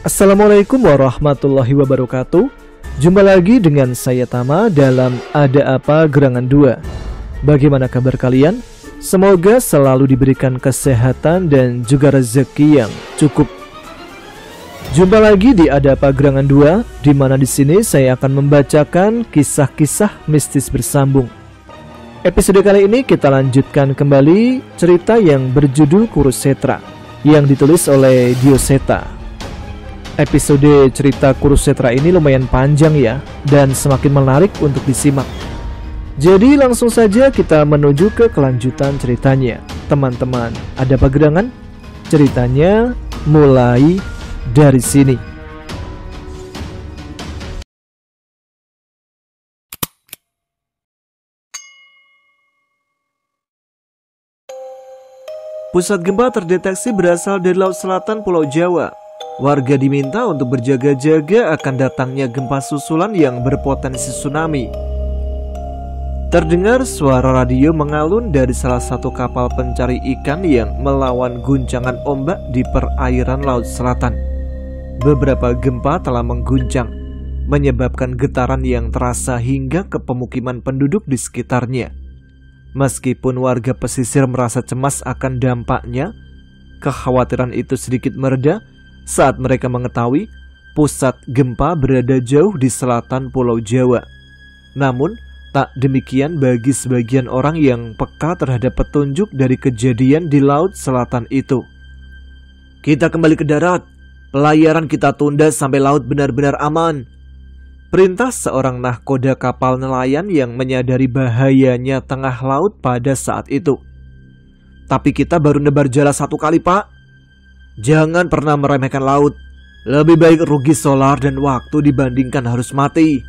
Assalamualaikum warahmatullahi wabarakatuh. Jumpa lagi dengan saya Tama dalam Ada Apa Gerangan 2. Bagaimana kabar kalian? Semoga selalu diberikan kesehatan dan juga rezeki yang cukup. Jumpa lagi di Ada Apa Gerangan 2, di mana di sini saya akan membacakan kisah-kisah mistis bersambung. Episode kali ini kita lanjutkan kembali cerita yang berjudul Kurusetra yang ditulis oleh Dioseta. Episode cerita Kurusetra ini lumayan panjang ya, dan semakin menarik untuk disimak. Jadi langsung saja kita menuju ke kelanjutan ceritanya. Teman-teman, ada apa gerangan? Ceritanya mulai dari sini. Pusat gempa terdeteksi berasal dari Laut Selatan Pulau Jawa. Warga diminta untuk berjaga-jaga akan datangnya gempa susulan yang berpotensi tsunami. Terdengar suara radio mengalun dari salah satu kapal pencari ikan yang melawan guncangan ombak di perairan Laut Selatan. Beberapa gempa telah mengguncang, menyebabkan getaran yang terasa hingga ke pemukiman penduduk di sekitarnya. Meskipun warga pesisir merasa cemas akan dampaknya, kekhawatiran itu sedikit mereda saat mereka mengetahui pusat gempa berada jauh di selatan Pulau Jawa. Namun, tak demikian bagi sebagian orang yang peka terhadap petunjuk dari kejadian di Laut Selatan itu. Kita kembali ke darat. Pelayaran kita tunda sampai laut benar-benar aman. Perintah seorang nahkoda kapal nelayan yang menyadari bahayanya tengah laut pada saat itu. Tapi kita baru nebar jala 1 kali, Pak. Jangan pernah meremehkan laut. Lebih baik rugi solar dan waktu dibandingkan harus mati,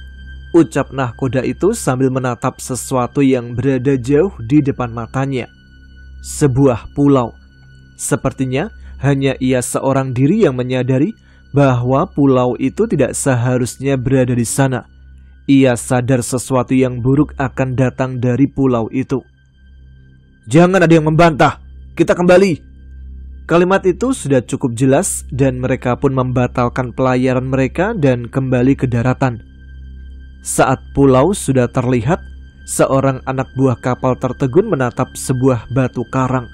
ucap nahkoda itu sambil menatap sesuatu yang berada jauh di depan matanya. Sebuah pulau. Sepertinya hanya ia seorang diri yang menyadari bahwa pulau itu tidak seharusnya berada di sana. Ia sadar sesuatu yang buruk akan datang dari pulau itu. Jangan ada yang membantah. Kita kembali. Kalimat itu sudah cukup jelas dan mereka pun membatalkan pelayaran mereka dan kembali ke daratan. Saat pulau sudah terlihat, seorang anak buah kapal tertegun menatap sebuah batu karang.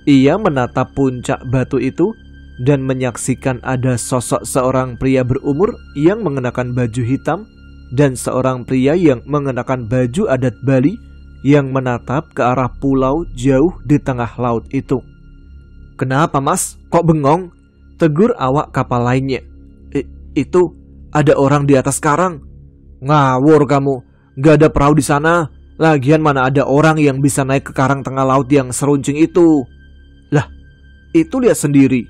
Ia menatap puncak batu itu dan menyaksikan ada sosok seorang pria berumur yang mengenakan baju hitam dan seorang pria yang mengenakan baju adat Bali yang menatap ke arah pulau jauh di tengah laut itu. Kenapa, Mas? Kok bengong? Tegur awak kapal lainnya. Itu ada orang di atas karang. Ngawur kamu. Gak ada perahu di sana. Lagian mana ada orang yang bisa naik ke karang tengah laut yang seruncing itu. Lah, itu lihat sendiri.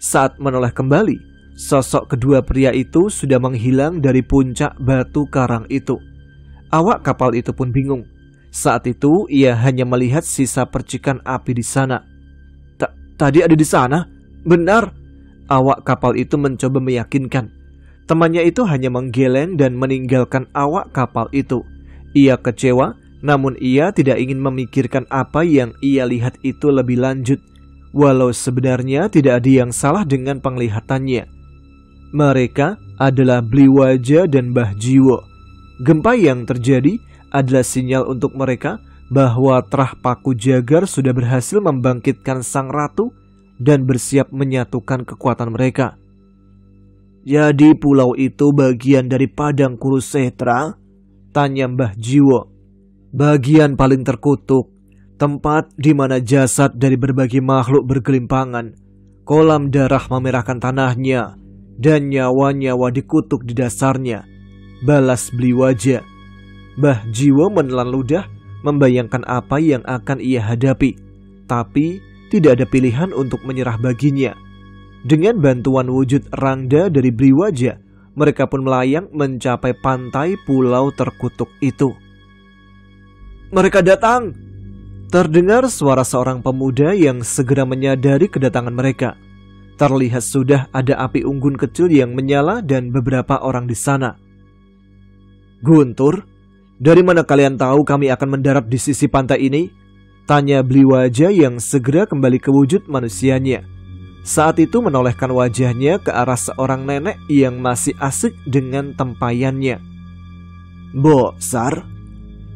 Saat menoleh kembali, sosok kedua pria itu sudah menghilang dari puncak batu karang itu. Awak kapal itu pun bingung. Saat itu ia hanya melihat sisa percikan api di sana. Tadi ada di sana? Benar. Awak kapal itu mencoba meyakinkan. Temannya itu hanya menggeleng dan meninggalkan awak kapal itu. Ia kecewa, namun ia tidak ingin memikirkan apa yang ia lihat itu lebih lanjut. Walau sebenarnya tidak ada yang salah dengan penglihatannya. Mereka adalah Bliwaja dan Mbah Jiwo. Gempa yang terjadi adalah sinyal untuk mereka bahwa Trah Paku Jagar sudah berhasil membangkitkan sang ratu dan bersiap menyatukan kekuatan mereka. Jadi pulau itu bagian dari padang Kurusetra? Tanya Mbah Jiwo. Bagian paling terkutuk, tempat di mana jasad dari berbagai makhluk bergelimpangan, kolam darah memerahkan tanahnya, dan nyawa-nyawa dikutuk di dasarnya, balas Bliwaja. Mbah Jiwo menelan ludah membayangkan apa yang akan ia hadapi, tapi tidak ada pilihan untuk menyerah baginya. Dengan bantuan wujud Rangda dari Bliwaja, mereka pun melayang mencapai pantai pulau terkutuk itu. Mereka datang! Terdengar suara seorang pemuda yang segera menyadari kedatangan mereka. Terlihat sudah ada api unggun kecil yang menyala dan beberapa orang di sana. Guntur, dari mana kalian tahu kami akan mendarat di sisi pantai ini? Tanya Bliwaja yang segera kembali ke wujud manusianya. Saat itu menolehkan wajahnya ke arah seorang nenek yang masih asik dengan tempayannya. "Boksar?"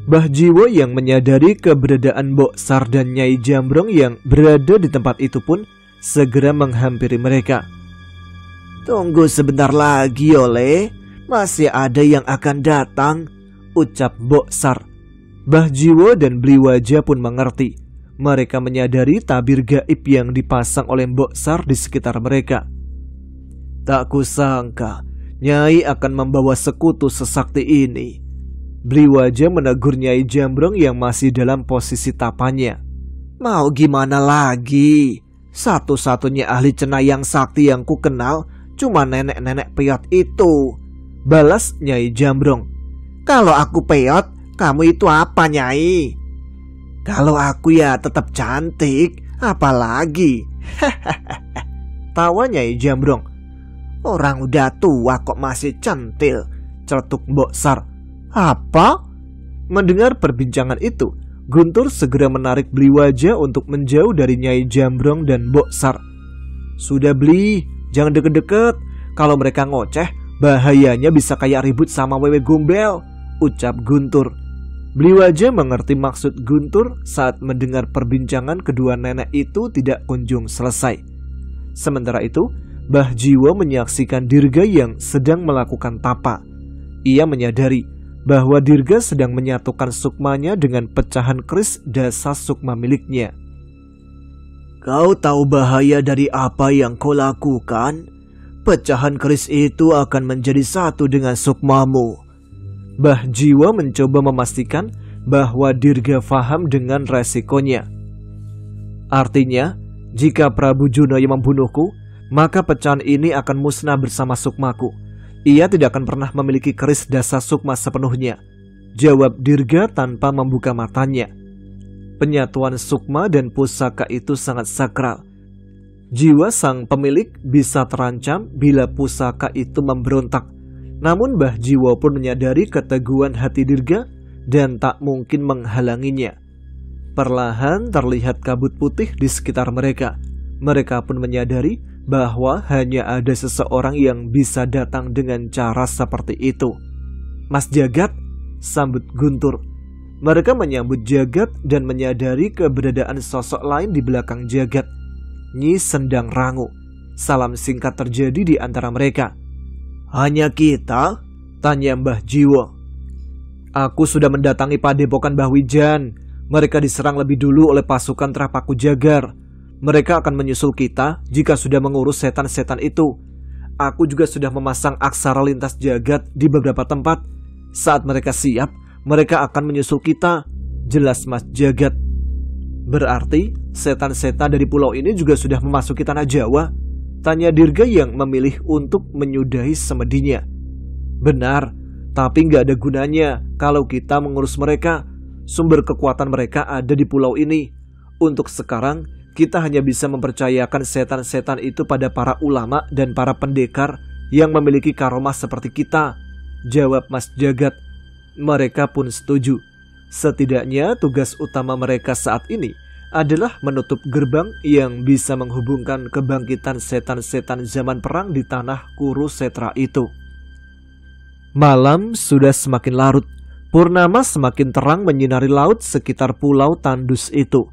Mbah Jiwo yang menyadari keberadaan Boksar dan Nyai Jambrong yang berada di tempat itu pun segera menghampiri mereka. "Tunggu sebentar lagi, Oleh. Masih ada yang akan datang," ucap Boksar. Mbah Jiwo dan Bliwaja pun mengerti. Mereka menyadari tabir gaib yang dipasang oleh Boksar di sekitar mereka. "Tak kusangka Nyai akan membawa sekutu sesakti ini." Bliwaja menegur Nyai Jambrong yang masih dalam posisi tapanya. "Mau gimana lagi? Satu-satunya ahli cenayang sakti yang ku kenal cuma nenek-nenek peyot itu," balas Nyai Jambrong. "Kalau aku peyot, kamu itu apa, Nyai?" "Kalau aku ya tetap cantik, apalagi." Tawa Nyai Jambrong. "Orang udah tua kok masih centil," celetuk Boksar. "Apa?" Mendengar perbincangan itu, Guntur segera menarik Bliwaja untuk menjauh dari Nyai Jambrong dan Boksar. "Sudah Bli, jangan deket-deket. Kalau mereka ngoceh, bahayanya bisa kayak ribut sama wewe gombel," ucap Guntur. Bliwaja mengerti maksud Guntur saat mendengar perbincangan kedua nenek itu tidak kunjung selesai. Sementara itu, Mbah Jiwo menyaksikan Dirga yang sedang melakukan tapa. Ia menyadari bahwa Dirga sedang menyatukan sukmanya dengan pecahan keris dasa sukma miliknya. "Kau tahu bahaya dari apa yang kau lakukan? Pecahan keris itu akan menjadi satu dengan sukmamu." Mbah Jiwo mencoba memastikan bahwa Dirga faham dengan resikonya. "Artinya, jika Prabu Junoyo membunuhku, maka pecahan ini akan musnah bersama sukmaku. Ia tidak akan pernah memiliki keris dasa sukma sepenuhnya," jawab Dirga tanpa membuka matanya. Penyatuan sukma dan pusaka itu sangat sakral. Jiwa sang pemilik bisa terancam bila pusaka itu memberontak. Namun Mbah Jiwo pun menyadari keteguhan hati Dirga dan tak mungkin menghalanginya. Perlahan terlihat kabut putih di sekitar mereka. Mereka pun menyadari bahwa hanya ada seseorang yang bisa datang dengan cara seperti itu. "Mas Jagat," sambut Guntur. Mereka menyambut Jagat dan menyadari keberadaan sosok lain di belakang Jagat. Nyi Sendang Rangu. Salam singkat terjadi di antara mereka. "Hanya kita?" tanya Mbah Jiwo. "Aku sudah mendatangi padepokan Mbah Wijan. Mereka diserang lebih dulu oleh pasukan Trapaku Jagar. Mereka akan menyusul kita jika sudah mengurus setan-setan itu. Aku juga sudah memasang aksara lintas jagat di beberapa tempat. Saat mereka siap, mereka akan menyusul kita," jelas Mas Jagat. "Berarti setan-setan dari pulau ini juga sudah memasuki tanah Jawa?" tanya Dirga yang memilih untuk menyudahi semedinya. "Benar, tapi nggak ada gunanya kalau kita mengurus mereka. Sumber kekuatan mereka ada di pulau ini. Untuk sekarang, kita hanya bisa mempercayakan setan-setan itu pada para ulama dan para pendekar yang memiliki karomah seperti kita," jawab Mas Jagat. Mereka pun setuju. Setidaknya tugas utama mereka saat ini adalah menutup gerbang yang bisa menghubungkan kebangkitan setan-setan zaman perang di tanah Kurusetra itu. Malam sudah semakin larut. Purnama semakin terang menyinari laut sekitar pulau tandus itu.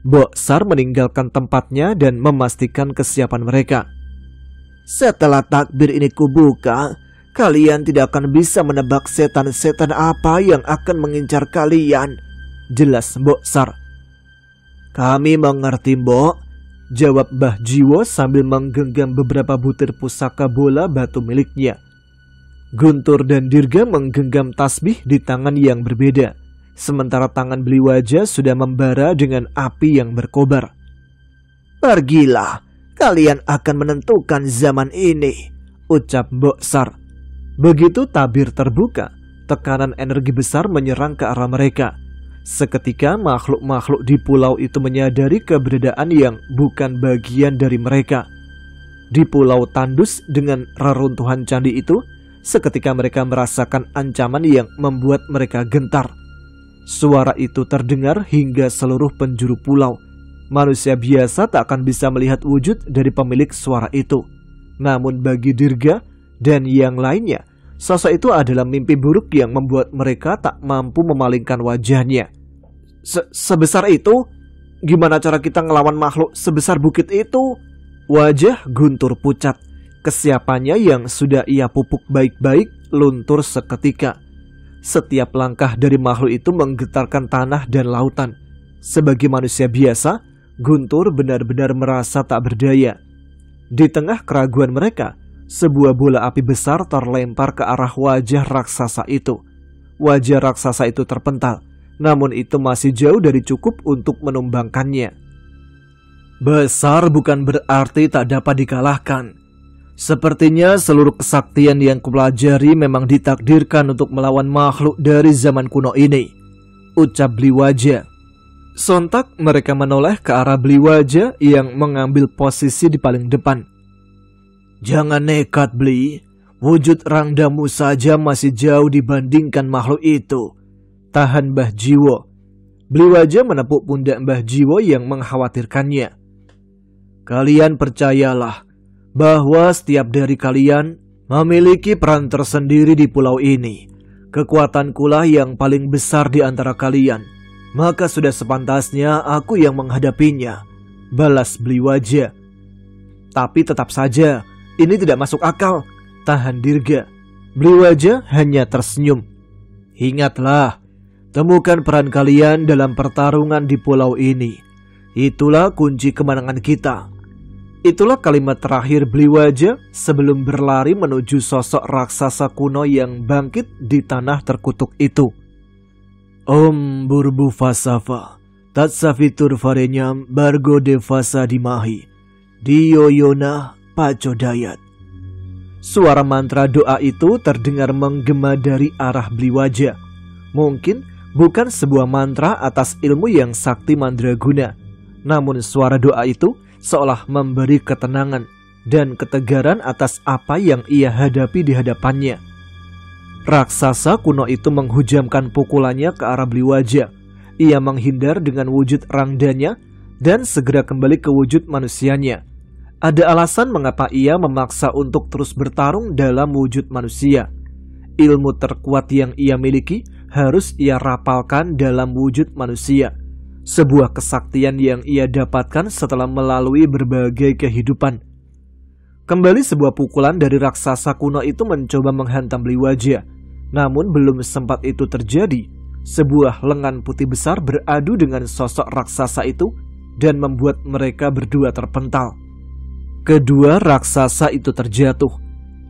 Boksar meninggalkan tempatnya dan memastikan kesiapan mereka. "Setelah takbir ini kubuka, kalian tidak akan bisa menebak setan-setan apa yang akan mengincar kalian," jelas Boksar. "Kami mengerti, Mbok," jawab Mbah Jiwo sambil menggenggam beberapa butir pusaka bola batu miliknya. Guntur dan Dirga menggenggam tasbih di tangan yang berbeda, sementara tangan Bliwaja sudah membara dengan api yang berkobar. "Pergilah, kalian akan menentukan zaman ini," ucap Boksar. Begitu tabir terbuka, tekanan energi besar menyerang ke arah mereka. Seketika makhluk-makhluk di pulau itu menyadari keberadaan yang bukan bagian dari mereka. Di pulau tandus dengan reruntuhan candi itu, seketika mereka merasakan ancaman yang membuat mereka gentar. Suara itu terdengar hingga seluruh penjuru pulau. Manusia biasa tak akan bisa melihat wujud dari pemilik suara itu. Namun bagi Dirga dan yang lainnya, sosok itu adalah mimpi buruk yang membuat mereka tak mampu memalingkan wajahnya. Sebesar itu? Gimana cara kita ngelawan makhluk sebesar bukit itu? Wajah Guntur pucat. Kesiapannya yang sudah ia pupuk baik-baik luntur seketika. Setiap langkah dari makhluk itu menggetarkan tanah dan lautan. Sebagai manusia biasa, Guntur benar-benar merasa tak berdaya. Di tengah keraguan mereka, sebuah bola api besar terlempar ke arah wajah raksasa itu. Wajah raksasa itu terpental, namun itu masih jauh dari cukup untuk menumbangkannya. Besar bukan berarti tak dapat dikalahkan. Sepertinya seluruh kesaktian yang kupelajari memang ditakdirkan untuk melawan makhluk dari zaman kuno ini, ucap Bliwaja. Sontak mereka menoleh ke arah Bliwaja yang mengambil posisi di paling depan. Jangan nekat, Bli. Wujud rangdamu saja masih jauh dibandingkan makhluk itu. Tahan Mbah Jiwo. Bliwaja menepuk pundak Mbah Jiwo yang mengkhawatirkannya. Kalian percayalah bahwa setiap dari kalian memiliki peran tersendiri di pulau ini. Kekuatankulah yang paling besar di antara kalian. Maka sudah sepantasnya aku yang menghadapinya, balas Bliwaja. Tapi tetap saja, ini tidak masuk akal, tahan Dirga. Bliwaja hanya tersenyum. Ingatlah, temukan peran kalian dalam pertarungan di pulau ini. Itulah kunci kemenangan kita. Itulah kalimat terakhir Bliwaja sebelum berlari menuju sosok raksasa kuno yang bangkit di tanah terkutuk itu. Om Burbu Fasafa, Tatsavitur Varenyam Bargo Devasa Dimahi, Diyoyona Pacodayat. Suara mantra doa itu terdengar menggema dari arah Bliwaja. Mungkin bukan sebuah mantra atas ilmu yang sakti mandraguna, namun suara doa itu seolah memberi ketenangan dan ketegaran atas apa yang ia hadapi di hadapannya. Raksasa kuno itu menghujamkan pukulannya ke arah Bliwaja. Ia menghindar dengan wujud rangdanya dan segera kembali ke wujud manusianya. Ada alasan mengapa ia memaksa untuk terus bertarung dalam wujud manusia. Ilmu terkuat yang ia miliki harus ia rapalkan dalam wujud manusia. Sebuah kesaktian yang ia dapatkan setelah melalui berbagai kehidupan. Kembali sebuah pukulan dari raksasa kuno itu mencoba menghantam Bliwaja. Namun belum sempat itu terjadi, sebuah lengan putih besar beradu dengan sosok raksasa itu dan membuat mereka berdua terpental. Kedua raksasa itu terjatuh.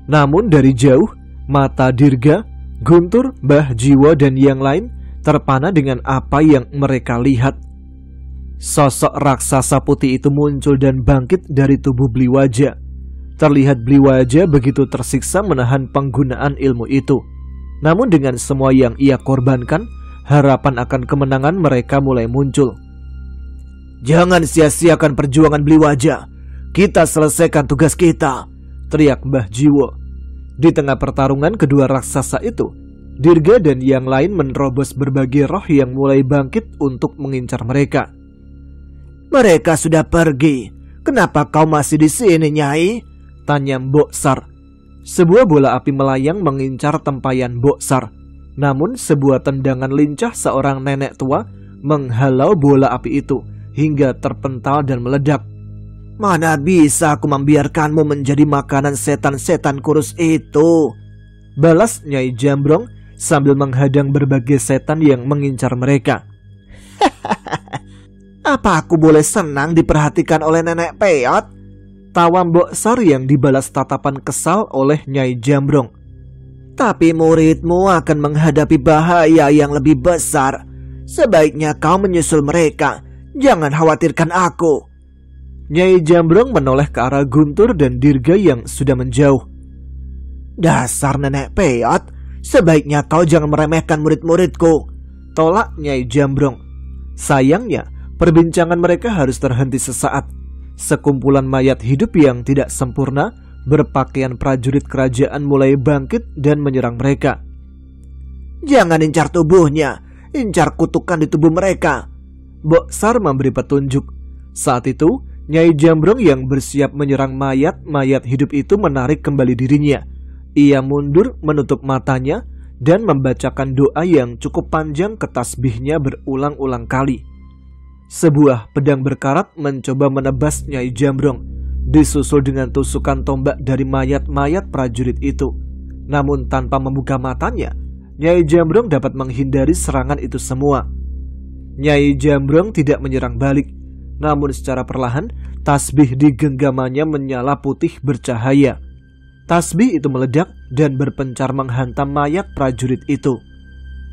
Namun dari jauh, mata Dirga, Guntur, Mbah Jiwo dan yang lain terpana dengan apa yang mereka lihat. Sosok raksasa putih itu muncul dan bangkit dari tubuh Bliwaja. Terlihat Bliwaja begitu tersiksa menahan penggunaan ilmu itu. Namun dengan semua yang ia korbankan, harapan akan kemenangan mereka mulai muncul. Jangan sia-siakan perjuangan Bliwaja. Kita selesaikan tugas kita, teriak Mbah Jiwo. Di tengah pertarungan kedua raksasa itu, Dirga dan yang lain menerobos berbagai roh yang mulai bangkit untuk mengincar mereka. Mereka sudah pergi. Kenapa kau masih di sini, Nyai? Tanya Mbok Sar. Sebuah bola api melayang mengincar tempayan Mbok Sar. Namun sebuah tendangan lincah seorang nenek tua menghalau bola api itu hingga terpental dan meledak. Mana bisa aku membiarkanmu menjadi makanan setan-setan kurus itu? Balas Nyai Jambrong sambil menghadang berbagai setan yang mengincar mereka. Apa aku boleh senang diperhatikan oleh nenek peot? Tawa Mbok Sar yang dibalas tatapan kesal oleh Nyai Jambrong. Tapi muridmu akan menghadapi bahaya yang lebih besar. Sebaiknya kau menyusul mereka. Jangan khawatirkan aku. Nyai Jambrong menoleh ke arah Guntur dan Dirga yang sudah menjauh. Dasar nenek peot, sebaiknya kau jangan meremehkan murid-muridku, tolak Nyai Jambrong. Sayangnya, perbincangan mereka harus terhenti sesaat. Sekumpulan mayat hidup yang tidak sempurna berpakaian prajurit kerajaan mulai bangkit dan menyerang mereka. Jangan incar tubuhnya, incar kutukan di tubuh mereka. Mbok Sar memberi petunjuk. Saat itu, Nyai Jambrong yang bersiap menyerang mayat hidup itu menarik kembali dirinya. Ia mundur menutup matanya dan membacakan doa yang cukup panjang ke tasbihnya berulang-ulang kali. Sebuah pedang berkarat mencoba menebas Nyai Jambrong, disusul dengan tusukan tombak dari mayat-mayat prajurit itu. Namun tanpa membuka matanya, Nyai Jambrong dapat menghindari serangan itu semua. Nyai Jambrong tidak menyerang balik, namun secara perlahan tasbih di genggamannya menyala putih bercahaya. Tasbih itu meledak dan berpencar menghantam mayat prajurit itu.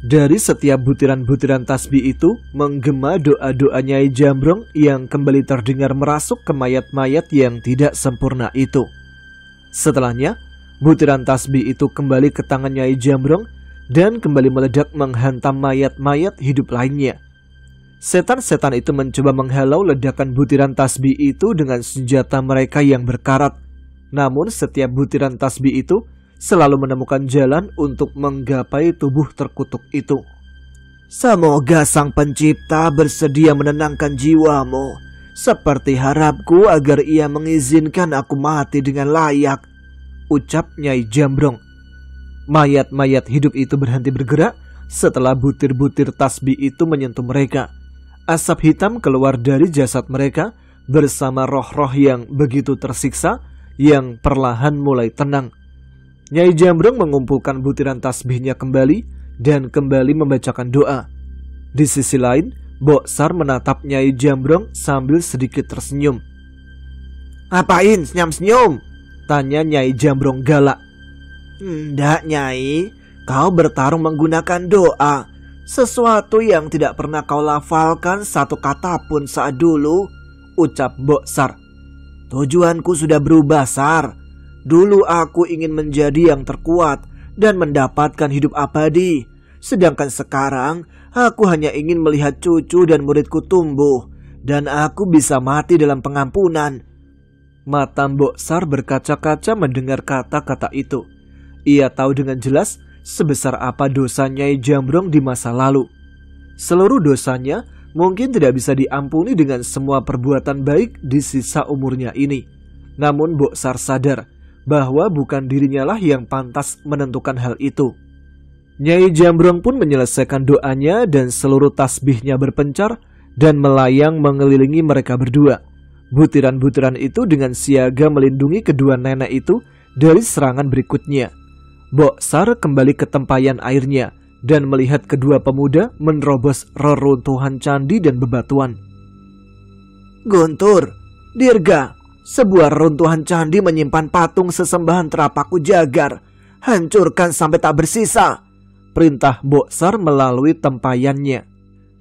Dari setiap butiran-butiran tasbih itu menggema doa-doa Nyai Jambrong yang kembali terdengar merasuk ke mayat-mayat yang tidak sempurna itu. Setelahnya, butiran tasbih itu kembali ke tangan Nyai Jambrong dan kembali meledak menghantam mayat-mayat hidup lainnya. Setan-setan itu mencoba menghalau ledakan butiran tasbih itu dengan senjata mereka yang berkarat. Namun setiap butiran tasbih itu selalu menemukan jalan untuk menggapai tubuh terkutuk itu. Semoga Sang Pencipta bersedia menenangkan jiwamu, seperti harapku agar ia mengizinkan aku mati dengan layak, ucap Nyai Jambrong. Mayat-mayat hidup itu berhenti bergerak setelah butir-butir tasbih itu menyentuh mereka. Asap hitam keluar dari jasad mereka bersama roh-roh yang begitu tersiksa yang perlahan mulai tenang. Nyai Jambrong mengumpulkan butiran tasbihnya kembali dan kembali membacakan doa. Di sisi lain, Boksar menatap Nyai Jambrong sambil sedikit tersenyum. "Apain senyum-senyum?" tanya Nyai Jambrong galak. "Ndak, Nyai, kau bertarung menggunakan doa, sesuatu yang tidak pernah kau lafalkan satu kata pun saat dulu," ucap Boksar. "Tujuanku sudah berubah, Sar. Dulu aku ingin menjadi yang terkuat dan mendapatkan hidup abadi. Sedangkan sekarang aku hanya ingin melihat cucu dan muridku tumbuh dan aku bisa mati dalam pengampunan." Mata Boksar berkaca-kaca mendengar kata-kata itu. Ia tahu dengan jelas sebesar apa dosa Nyai Jambrong di masa lalu. Seluruh dosanya mungkin tidak bisa diampuni dengan semua perbuatan baik di sisa umurnya ini. Namun Boksar sadar bahwa bukan dirinya lah yang pantas menentukan hal itu. Nyai Jambrong pun menyelesaikan doanya dan seluruh tasbihnya berpencar dan melayang mengelilingi mereka berdua. Butiran-butiran itu dengan siaga melindungi kedua nenek itu dari serangan berikutnya. Boksar kembali ke tempayan airnya dan melihat kedua pemuda menerobos reruntuhan candi dan bebatuan. "Guntur, Dirga, sebuah runtuhan candi menyimpan patung sesembahan terapaku Jagar. Hancurkan sampai tak bersisa," perintah Boksar melalui tempayannya.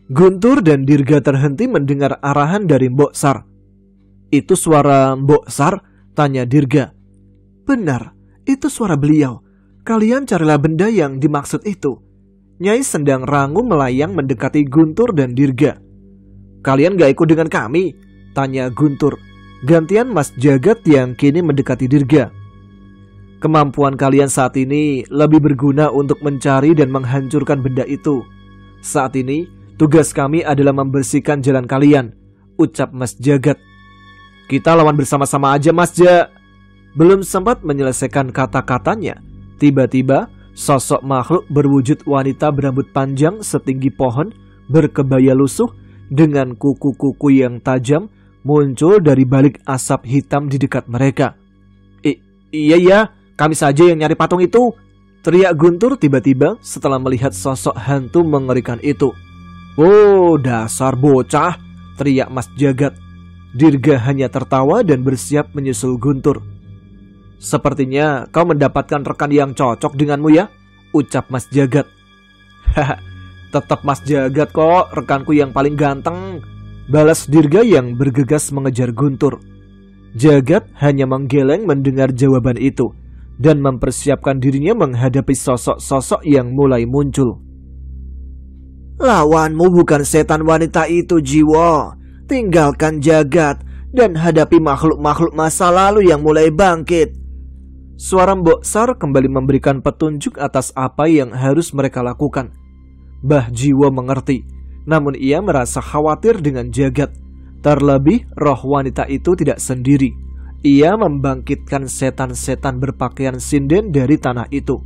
Guntur dan Dirga terhenti mendengar arahan dari Boksar. "Itu suara Boksar?" tanya Dirga. "Benar, itu suara beliau. Kalian carilah benda yang dimaksud itu." Nyai Sendang Rangu melayang mendekati Guntur dan Dirga. "Kalian gak ikut dengan kami?" tanya Guntur. Gantian Mas Jagat yang kini mendekati Dirga. "Kemampuan kalian saat ini lebih berguna untuk mencari dan menghancurkan benda itu. Saat ini tugas kami adalah membersihkan jalan kalian," ucap Mas Jagat. "Kita lawan bersama-sama aja, Mas Ja." Belum sempat menyelesaikan kata-katanya, tiba-tiba sosok makhluk berwujud wanita berambut panjang setinggi pohon, berkebaya lusuh dengan kuku-kuku yang tajam muncul dari balik asap hitam di dekat mereka. Iya, kami saja yang nyari patung itu," teriak Guntur tiba-tiba setelah melihat sosok hantu mengerikan itu. "Oh, dasar bocah," teriak Mas Jagat. Dirga hanya tertawa dan bersiap menyusul Guntur. "Sepertinya kau mendapatkan rekan yang cocok denganmu ya," ucap Mas Jagat. "Haha, tetap Mas Jagat kok, rekanku yang paling ganteng," balas Dirga yang bergegas mengejar Guntur. Jagat hanya menggeleng mendengar jawaban itu dan mempersiapkan dirinya menghadapi sosok-sosok yang mulai muncul. "Lawanmu bukan setan wanita itu, Jiwo. Tinggalkan Jagat dan hadapi makhluk-makhluk masa lalu yang mulai bangkit." Suara Boksar kembali memberikan petunjuk atas apa yang harus mereka lakukan. Bah Jiwo mengerti, namun ia merasa khawatir dengan Jagat. Terlebih roh wanita itu tidak sendiri. Ia membangkitkan setan-setan berpakaian sinden dari tanah itu.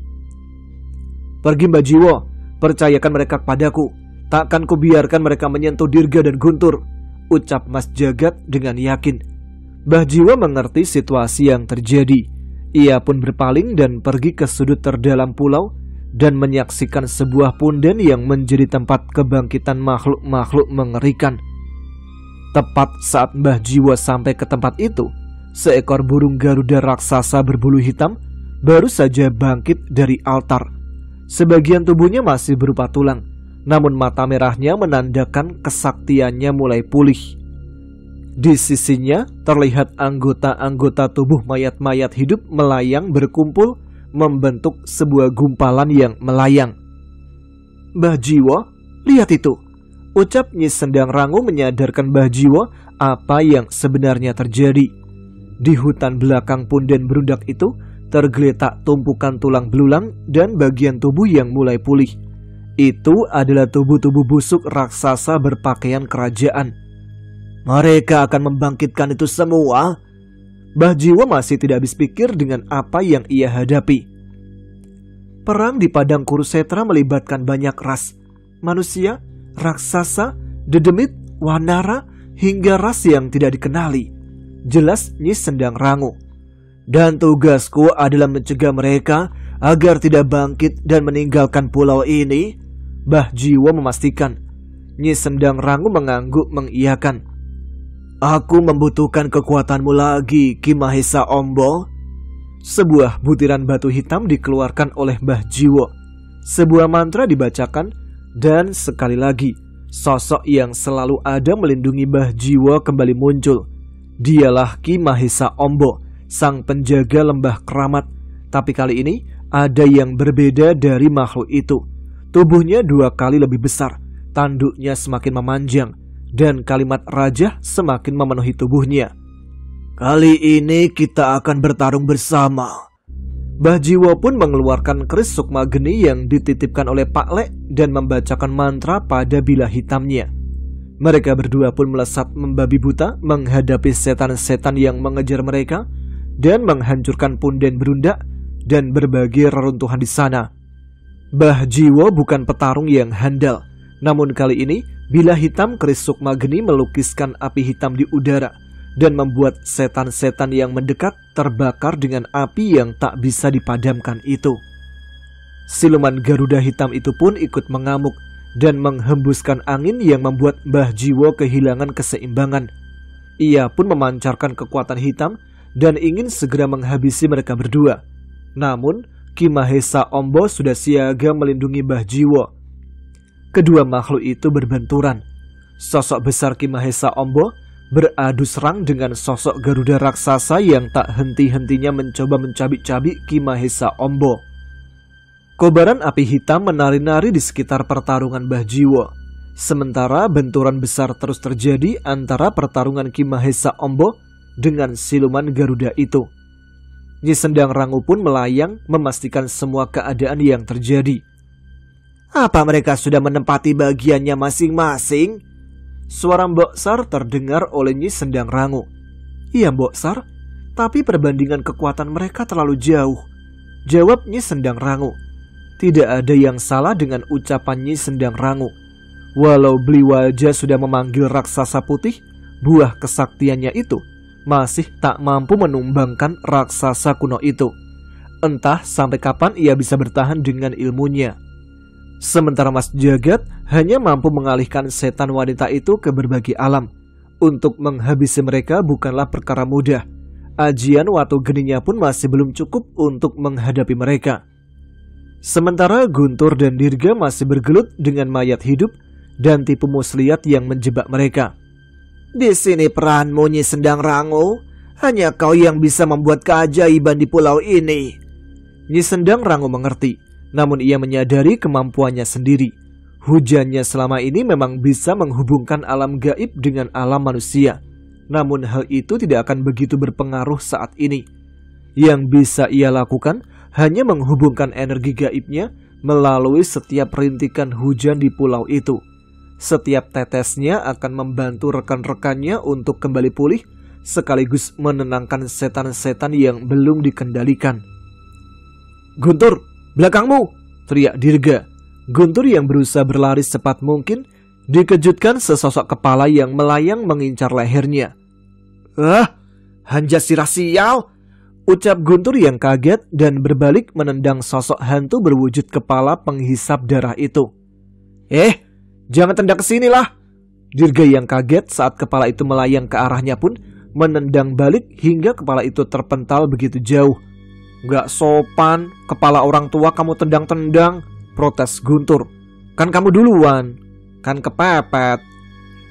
Pergi Mbah Jiwo, percayakan mereka kepadaku. Takkan kubiarkan mereka menyentuh Dirga dan Guntur, ucap Mas Jagat dengan yakin. Mbah Jiwo mengerti situasi yang terjadi. Ia pun berpaling dan pergi ke sudut terdalam pulau dan menyaksikan sebuah punden yang menjadi tempat kebangkitan makhluk-makhluk mengerikan. Tepat saat Mbah Jiwo sampai ke tempat itu, seekor burung Garuda raksasa berbulu hitam baru saja bangkit dari altar. Sebagian tubuhnya masih berupa tulang, namun mata merahnya menandakan kesaktiannya mulai pulih. Di sisinya terlihat anggota-anggota tubuh mayat-mayat hidup melayang berkumpul membentuk sebuah gumpalan yang melayang. Mbah Jiwo, lihat itu, ucap Nyi Sendang Rangu menyadarkan Mbah Jiwo apa yang sebenarnya terjadi. Di hutan belakang punden berundak itu tergeletak tumpukan tulang belulang dan bagian tubuh yang mulai pulih. Itu adalah tubuh-tubuh busuk raksasa berpakaian kerajaan. Mereka akan membangkitkan itu semua. Mbah Jiwo masih tidak habis pikir dengan apa yang ia hadapi. Perang di padang Kurusetra melibatkan banyak ras, manusia, raksasa, dedemit, wanara, hingga ras yang tidak dikenali. Jelas Nyi Sendang Rangu. Dan tugasku adalah mencegah mereka agar tidak bangkit dan meninggalkan pulau ini, Mbah Jiwo memastikan. Nyi Sendang Rangu mengangguk mengiyakan. Aku membutuhkan kekuatanmu lagi, Ki Mahesa Ombo. Sebuah butiran batu hitam dikeluarkan oleh Mbah Jiwo. Sebuah mantra dibacakan dan sekali lagi sosok yang selalu ada melindungi Mbah Jiwo kembali muncul. Dialah Ki Mahesa Ombo, sang penjaga lembah keramat. Tapi kali ini ada yang berbeda dari makhluk itu. Tubuhnya 2 kali lebih besar, tanduknya semakin memanjang, dan kalimat raja semakin memenuhi tubuhnya. Kali ini kita akan bertarung bersama. Mbah Jiwo pun mengeluarkan keris sukma geni yang dititipkan oleh Pak Lek dan membacakan mantra pada bilah hitamnya. Mereka berdua pun melesat membabi buta menghadapi setan-setan yang mengejar mereka dan menghancurkan punden berundak dan berbagai reruntuhan di sana. Mbah Jiwo bukan petarung yang handal, namun kali ini bilah hitam keris sukma geni melukiskan api hitam di udara dan membuat setan-setan yang mendekat terbakar dengan api yang tak bisa dipadamkan itu. Siluman Garuda hitam itu pun ikut mengamuk dan menghembuskan angin yang membuat Mbah Jiwo kehilangan keseimbangan. Ia pun memancarkan kekuatan hitam dan ingin segera menghabisi mereka berdua. Namun Ki Mahesa Ombo sudah siaga melindungi Mbah Jiwo. Kedua makhluk itu berbenturan. Sosok besar Ki Mahesa Ombo beradu serang dengan sosok Garuda raksasa yang tak henti-hentinya mencoba mencabik-cabik Ki Mahesa Ombo. Kobaran api hitam menari-nari di sekitar pertarungan Mbah Jiwo. Sementara benturan besar terus terjadi antara pertarungan Ki Mahesa Ombo dengan siluman Garuda itu. Nyi Sendang Rangu pun melayang memastikan semua keadaan yang terjadi. Apa mereka sudah menempati bagiannya masing-masing? Suara Mbok Sar terdengar oleh Nyi Sendang Rangu. Iya Mbok Sar, tapi perbandingan kekuatan mereka terlalu jauh, jawab Nyi Sendang Rangu. Tidak ada yang salah dengan ucapan Nyi Sendang Rangu. Walau Bliwaja sudah memanggil raksasa putih, buah kesaktiannya itu masih tak mampu menumbangkan raksasa kuno itu. Entah sampai kapan ia bisa bertahan dengan ilmunya. Sementara Mas Jagat hanya mampu mengalihkan setan wanita itu ke berbagai alam. Untuk menghabisi mereka bukanlah perkara mudah. Ajian watu geninya pun masih belum cukup untuk menghadapi mereka. Sementara Guntur dan Dirga masih bergelut dengan mayat hidup dan tipu muslihat yang menjebak mereka. Di sini peranmu Nyi Sendang Rangu. Hanya kau yang bisa membuat keajaiban di pulau ini. Nyi Sendang Rangu mengerti, namun ia menyadari kemampuannya sendiri. Hujannya selama ini memang bisa menghubungkan alam gaib dengan alam manusia. Namun hal itu tidak akan begitu berpengaruh saat ini. Yang bisa ia lakukan hanya menghubungkan energi gaibnya melalui setiap rintikan hujan di pulau itu. Setiap tetesnya akan membantu rekan-rekannya untuk kembali pulih, sekaligus menenangkan setan-setan yang belum dikendalikan. "Guntur, belakangmu!" teriak Dirga. Guntur yang berusaha berlari secepat mungkin dikejutkan sesosok kepala yang melayang mengincar lehernya. Hanjasira sial!" ucap Guntur yang kaget dan berbalik menendang sosok hantu berwujud kepala penghisap darah itu. Jangan tendang ke sini lah!" Dirga yang kaget saat kepala itu melayang ke arahnya pun menendang balik hingga kepala itu terpental begitu jauh. "Gak sopan, kepala orang tua kamu tendang-tendang," protes Guntur. "Kan kamu duluan, kan kepepet."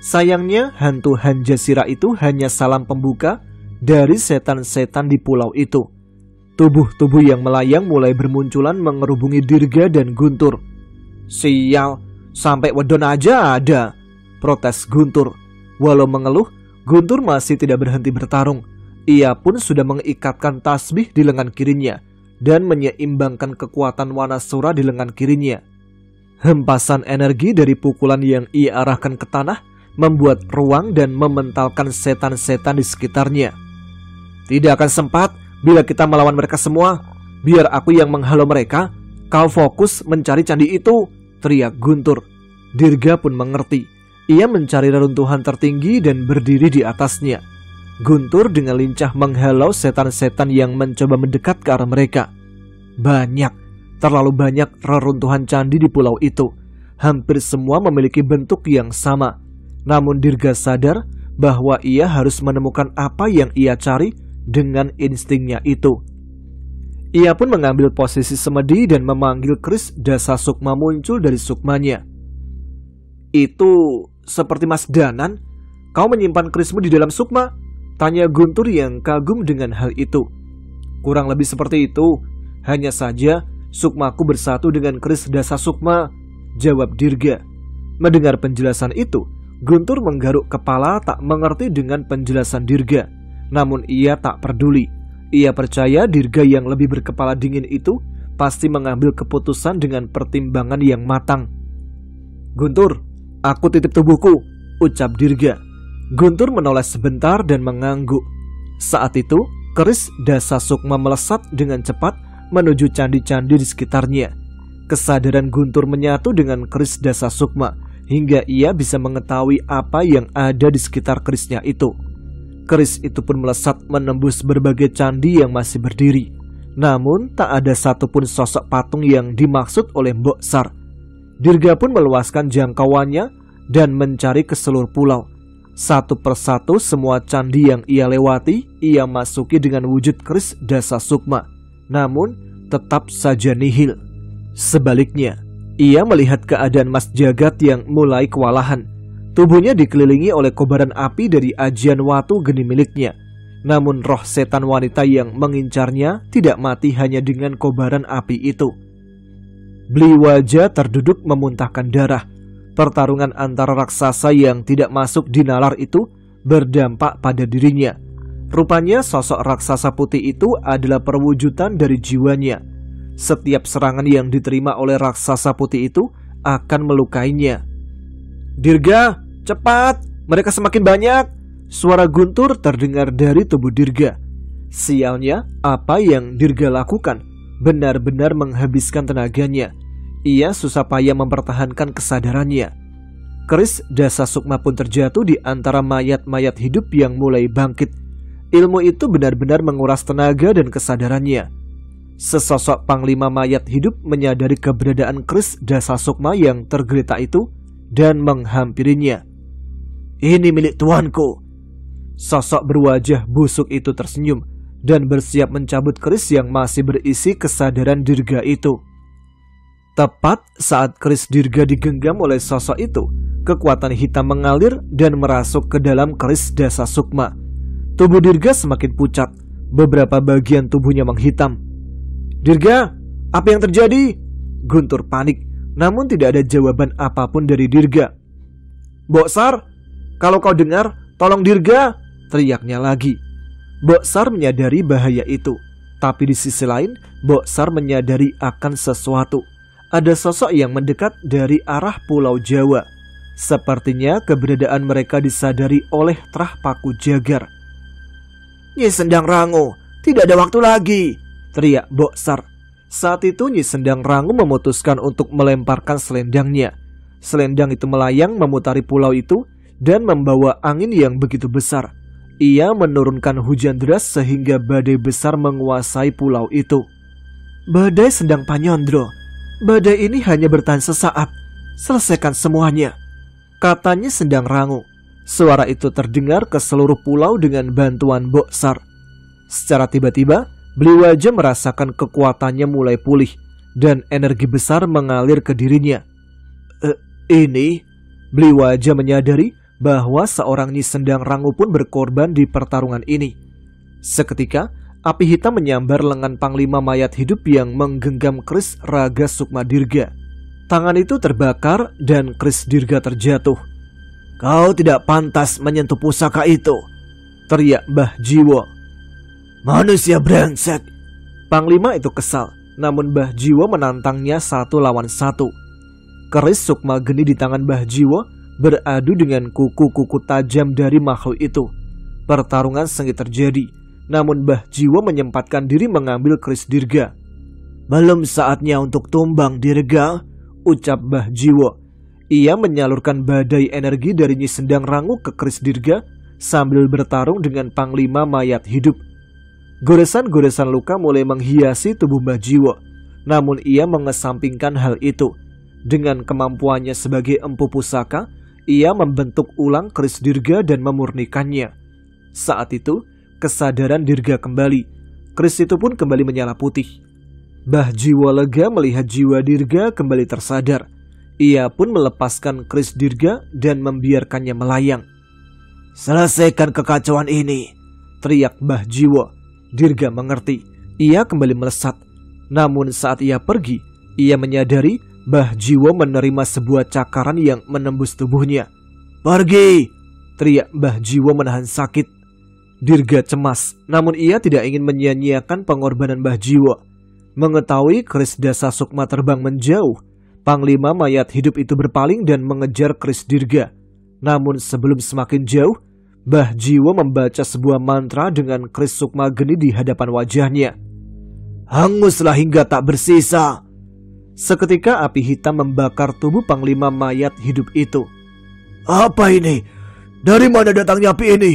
Sayangnya hantu Hanjasira itu hanya salam pembuka dari setan-setan di pulau itu. Tubuh-tubuh yang melayang mulai bermunculan mengerubungi Dirga dan Guntur. "Sial, sampai wedon aja ada," protes Guntur. Walau mengeluh, Guntur masih tidak berhenti bertarung. Ia pun sudah mengikatkan tasbih di lengan kirinya dan menyeimbangkan kekuatan Wanasura di lengan kirinya. Hempasan energi dari pukulan yang ia arahkan ke tanah membuat ruang dan mementalkan setan-setan di sekitarnya. "Tidak akan sempat bila kita melawan mereka semua. Biar aku yang menghalau mereka, kau fokus mencari candi itu," teriak Guntur. Dirga pun mengerti. Ia mencari reruntuhan tertinggi dan berdiri di atasnya. Guntur dengan lincah menghalau setan-setan yang mencoba mendekat ke arah mereka. Terlalu banyak reruntuhan candi di pulau itu. Hampir semua memiliki bentuk yang sama. Namun Dirga sadar bahwa ia harus menemukan apa yang ia cari dengan instingnya itu. Ia pun mengambil posisi semedi dan memanggil keris Dasa Sukma muncul dari sukmanya. "Itu seperti Mas Danan, kau menyimpan kerismu di dalam sukma?" tanya Guntur yang kagum dengan hal itu. "Kurang lebih seperti itu, hanya saja sukmaku bersatu dengan keris Dasa Sukma," jawab Dirga. Mendengar penjelasan itu, Guntur menggaruk kepala tak mengerti dengan penjelasan Dirga. Namun ia tak peduli. Ia percaya Dirga yang lebih berkepala dingin itu pasti mengambil keputusan dengan pertimbangan yang matang. "Guntur, aku titip tubuhku," ucap Dirga. Guntur menoleh sebentar dan mengangguk. Saat itu, keris Dasa Sukma melesat dengan cepat menuju candi-candi di sekitarnya. Kesadaran Guntur menyatu dengan keris Dasa Sukma hingga ia bisa mengetahui apa yang ada di sekitar kerisnya itu. Keris itu pun melesat menembus berbagai candi yang masih berdiri. Namun tak ada satupun sosok patung yang dimaksud oleh Mbok Sar. Dirga pun meluaskan jangkauannya dan mencari ke seluruh pulau. Satu persatu semua candi yang ia lewati, ia masuki dengan wujud keris Dasa Sukma. Namun tetap saja nihil. Sebaliknya, ia melihat keadaan Mas Jagat yang mulai kewalahan. Tubuhnya dikelilingi oleh kobaran api dari ajian watu geni miliknya. Namun roh setan wanita yang mengincarnya tidak mati hanya dengan kobaran api itu. Bliwaja terduduk memuntahkan darah. Pertarungan antara raksasa yang tidak masuk di nalar itu berdampak pada dirinya. Rupanya sosok raksasa putih itu adalah perwujudan dari jiwanya. Setiap serangan yang diterima oleh raksasa putih itu akan melukainya. "Dirga, cepat! Mereka semakin banyak!" Suara Guntur terdengar dari tubuh Dirga. Sialnya, apa yang Dirga lakukan benar-benar menghabiskan tenaganya. Ia susah payah mempertahankan kesadarannya. Keris Dasa Sukma pun terjatuh di antara mayat-mayat hidup yang mulai bangkit. Ilmu itu benar-benar menguras tenaga dan kesadarannya. Sesosok panglima mayat hidup menyadari keberadaan keris Dasa Sukma yang tergeletak itu dan menghampirinya. "Ini milik tuanku." Sosok berwajah busuk itu tersenyum dan bersiap mencabut keris yang masih berisi kesadaran Dirga itu. Tepat saat keris Dirga digenggam oleh sosok itu, kekuatan hitam mengalir dan merasuk ke dalam keris Dasa Sukma. Tubuh Dirga semakin pucat, beberapa bagian tubuhnya menghitam. "Dirga, apa yang terjadi?" Guntur panik, namun tidak ada jawaban apapun dari Dirga. "Mbok Sar, kalau kau dengar, tolong Dirga!" teriaknya lagi. Mbok Sar menyadari bahaya itu, tapi di sisi lain, Mbok Sar menyadari akan sesuatu. Ada sosok yang mendekat dari arah Pulau Jawa. Sepertinya keberadaan mereka disadari oleh Trah Paku Jagar. "Nyi Sendang Rangu, tidak ada waktu lagi!" teriak Boksar. Saat itu Nyi Sendang Rangu memutuskan untuk melemparkan selendangnya. Selendang itu melayang memutari pulau itu dan membawa angin yang begitu besar. Ia menurunkan hujan deras sehingga badai besar menguasai pulau itu. "Badai Sendang Panyondro, badai ini hanya bertahan sesaat. Selesaikan semuanya," katanya Sendang Rangu. Suara itu terdengar ke seluruh pulau dengan bantuan Boksar. Secara tiba-tiba, Bliwaja merasakan kekuatannya mulai pulih dan energi besar mengalir ke dirinya. Ini? Bliwaja menyadari bahwa seorang Nyi Sendang Rangu pun berkorban di pertarungan ini. Seketika, api hitam menyambar lengan Panglima mayat hidup yang menggenggam keris Raga Sukma Dirga. Tangan itu terbakar dan keris Dirga terjatuh. "Kau tidak pantas menyentuh pusaka itu," teriak Mbah Jiwo. "Manusia brengsek!" Panglima itu kesal, namun Mbah Jiwo menantangnya 1 lawan 1. Keris Sukma Geni di tangan Mbah Jiwo beradu dengan kuku-kuku tajam dari makhluk itu. Pertarungan sengit terjadi, namun Mbah Jiwo menyempatkan diri mengambil keris Dirga. "Belum saatnya untuk tumbang, Dirga," ucap Mbah Jiwo. Ia menyalurkan badai energi dari Nyi Sendang Rangu ke keris Dirga sambil bertarung dengan Panglima mayat hidup. Goresan-goresan luka mulai menghiasi tubuh Mbah Jiwo, namun ia mengesampingkan hal itu. Dengan kemampuannya sebagai empu pusaka, ia membentuk ulang keris Dirga dan memurnikannya. Saat itu, kesadaran Dirga kembali. Keris itu pun kembali menyala putih. Mbah Jiwo lega melihat jiwa Dirga kembali tersadar. Ia pun melepaskan keris Dirga dan membiarkannya melayang. "Selesaikan kekacauan ini," teriak Mbah Jiwo. Dirga mengerti. Ia kembali melesat. Namun saat ia pergi, ia menyadari Mbah Jiwo menerima sebuah cakaran yang menembus tubuhnya. "Pergi!" teriak Mbah Jiwo menahan sakit. Dirga cemas, namun ia tidak ingin menyia-nyiakan pengorbanan Mbah Jiwo. Mengetahui keris Dasa Sukma terbang menjauh, Panglima mayat hidup itu berpaling dan mengejar keris Dirga. Namun sebelum semakin jauh, Mbah Jiwo membaca sebuah mantra dengan keris Sukma Geni di hadapan wajahnya. "Hanguslah hingga tak bersisa." Seketika api hitam membakar tubuh Panglima mayat hidup itu. "Apa ini? Dari mana datangnya api ini?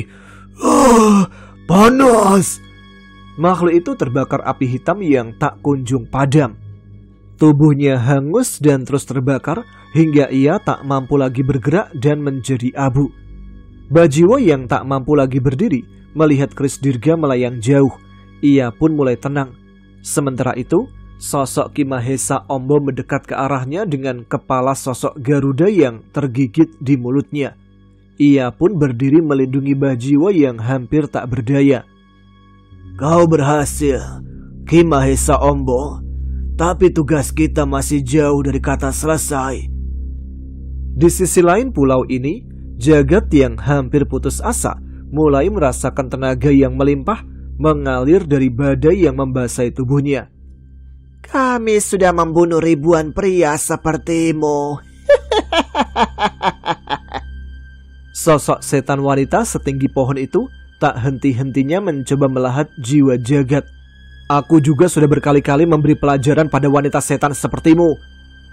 Panas!" Makhluk itu terbakar api hitam yang tak kunjung padam. Tubuhnya hangus dan terus terbakar hingga ia tak mampu lagi bergerak dan menjadi abu. Mbah Jiwo yang tak mampu lagi berdiri melihat keris Dirga melayang jauh. Ia pun mulai tenang. Sementara itu, sosok Ki Mahesa Ombo mendekat ke arahnya dengan kepala sosok Garuda yang tergigit di mulutnya. Ia pun berdiri melindungi Mbah Jiwo yang hampir tak berdaya. "Kau berhasil, Ki Mahesa Ombo. Tapi tugas kita masih jauh dari kata selesai." Di sisi lain pulau ini, Jagat yang hampir putus asa mulai merasakan tenaga yang melimpah mengalir dari badai yang membasahi tubuhnya. "Kami sudah membunuh ribuan pria sepertimu." Sosok setan wanita setinggi pohon itu tak henti-hentinya mencoba melahat jiwa Jagat. "Aku juga sudah berkali-kali memberi pelajaran pada wanita setan sepertimu,"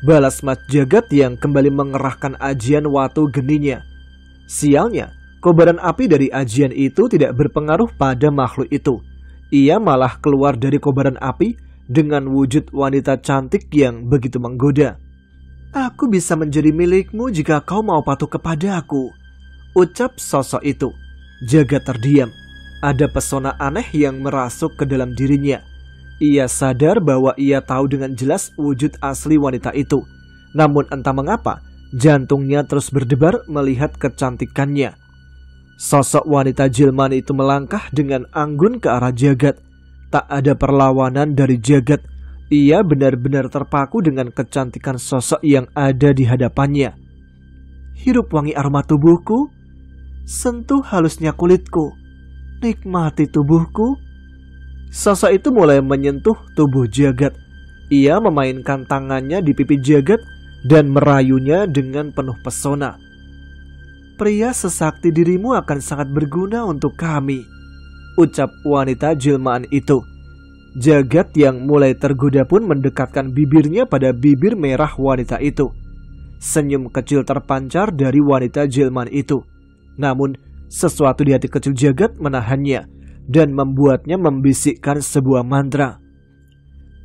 balas Mas Jagat yang kembali mengerahkan ajian watu geninya. Sialnya, kobaran api dari ajian itu tidak berpengaruh pada makhluk itu. Ia malah keluar dari kobaran api dengan wujud wanita cantik yang begitu menggoda. "Aku bisa menjadi milikmu jika kau mau patuh kepadaku," ucap sosok itu. Jagat terdiam. Ada pesona aneh yang merasuk ke dalam dirinya. Ia sadar bahwa ia tahu dengan jelas wujud asli wanita itu. Namun entah mengapa, jantungnya terus berdebar melihat kecantikannya. Sosok wanita jilman itu melangkah dengan anggun ke arah Jagat. Tak ada perlawanan dari Jagat. Ia benar-benar terpaku dengan kecantikan sosok yang ada di hadapannya. "Hirup wangi aroma tubuhku, sentuh halusnya kulitku, nikmati tubuhku." Sosok itu mulai menyentuh tubuh Jagat. Ia memainkan tangannya di pipi Jagat dan merayunya dengan penuh pesona. pria sesakti dirimu akan sangat berguna untuk kami, ucap wanita jelmaan itu. Jagat yang mulai tergoda pun mendekatkan bibirnya pada bibir merah wanita itu. Senyum kecil terpancar dari wanita jelmaan itu. Namun, sesuatu di hati kecil Jagat menahannya dan membuatnya membisikkan sebuah mantra.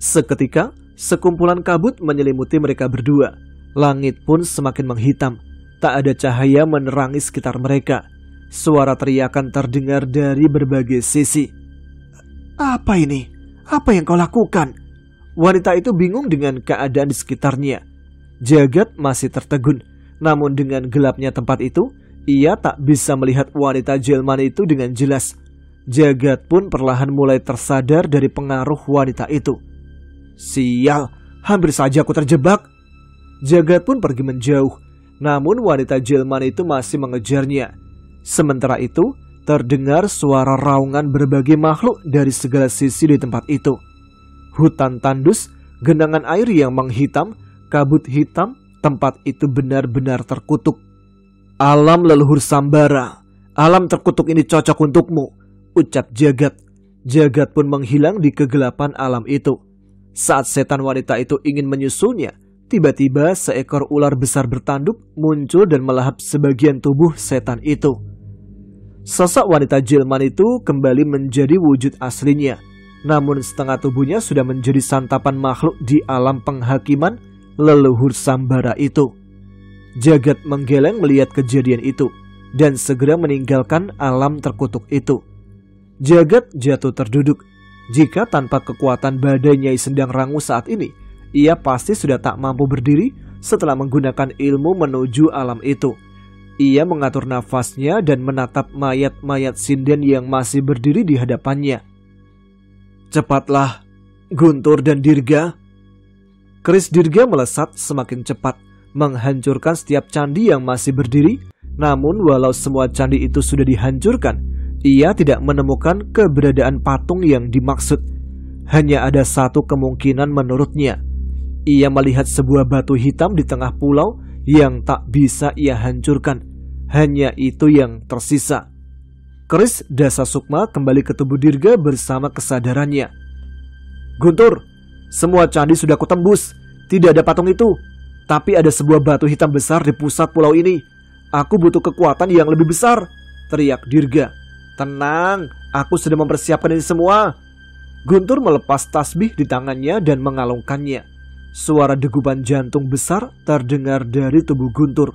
Seketika, sekumpulan kabut menyelimuti mereka berdua. Langit pun semakin menghitam. Tak ada cahaya menerangi sekitar mereka. Suara teriakan terdengar dari berbagai sisi. Apa ini? Apa yang kau lakukan? Wanita itu bingung dengan keadaan di sekitarnya. Jagat masih tertegun. Namun dengan gelapnya tempat itu, ia tak bisa melihat wanita jelmaan itu dengan jelas. Jagat pun perlahan mulai tersadar dari pengaruh wanita itu. Sial, hampir saja aku terjebak. Jagat pun pergi menjauh. Namun wanita jelmaan itu masih mengejarnya. Sementara itu, terdengar suara raungan berbagai makhluk dari segala sisi di tempat itu. Hutan tandus, genangan air yang menghitam, kabut hitam, tempat itu benar-benar terkutuk. Alam leluhur Sambara, alam terkutuk ini cocok untukmu, ucap Jagat. Jagat pun menghilang di kegelapan alam itu. Saat setan wanita itu ingin menyusulnya, tiba-tiba seekor ular besar bertanduk muncul dan melahap sebagian tubuh setan itu. Sosok wanita jelmaan itu kembali menjadi wujud aslinya. Namun setengah tubuhnya sudah menjadi santapan makhluk di alam penghakiman leluhur Sambara itu. Jagat menggeleng melihat kejadian itu dan segera meninggalkan alam terkutuk itu. Jagat jatuh terduduk. Jika tanpa kekuatan badan Nyai Sendang Rangu saat ini, ia pasti sudah tak mampu berdiri setelah menggunakan ilmu menuju alam itu. Ia mengatur nafasnya dan menatap mayat-mayat sinden yang masih berdiri di hadapannya. Cepatlah, Guntur dan Dirga. Keris Dirga melesat semakin cepat, menghancurkan setiap candi yang masih berdiri. Namun walau semua candi itu sudah dihancurkan, ia tidak menemukan keberadaan patung yang dimaksud. Hanya ada satu kemungkinan menurutnya. Ia melihat sebuah batu hitam di tengah pulau yang tak bisa ia hancurkan. Hanya itu yang tersisa. Keris Dasa Sukma kembali ke tubuh Dirga bersama kesadarannya. Guntur, semua candi sudah kutembus. Tidak ada patung itu. Tapi ada sebuah batu hitam besar di pusat pulau ini. Aku butuh kekuatan yang lebih besar, teriak Dirga. Tenang, aku sudah mempersiapkan ini semua. Guntur melepas tasbih di tangannya dan mengalungkannya. Suara degupan jantung besar terdengar dari tubuh Guntur.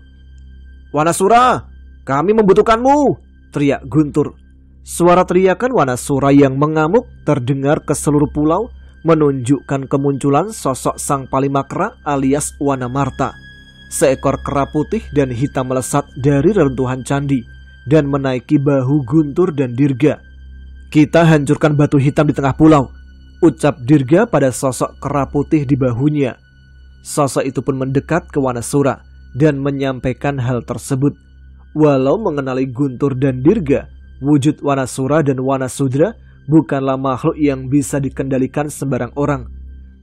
Wanasura, kami membutuhkanmu, teriak Guntur. Suara teriakan Wanasura yang mengamuk terdengar ke seluruh pulau, menunjukkan kemunculan sosok sang Palimakra alias Wanamarta. Seekor kera putih dan hitam melesat dari reruntuhan candi dan menaiki bahu Guntur dan Dirga. Kita hancurkan batu hitam di tengah pulau, ucap Dirga pada sosok kera putih di bahunya. Sosok itu pun mendekat ke Wanasura dan menyampaikan hal tersebut. Walau mengenali Guntur dan Dirga, wujud Wanasura dan Wanasudra bukanlah makhluk yang bisa dikendalikan sembarang orang.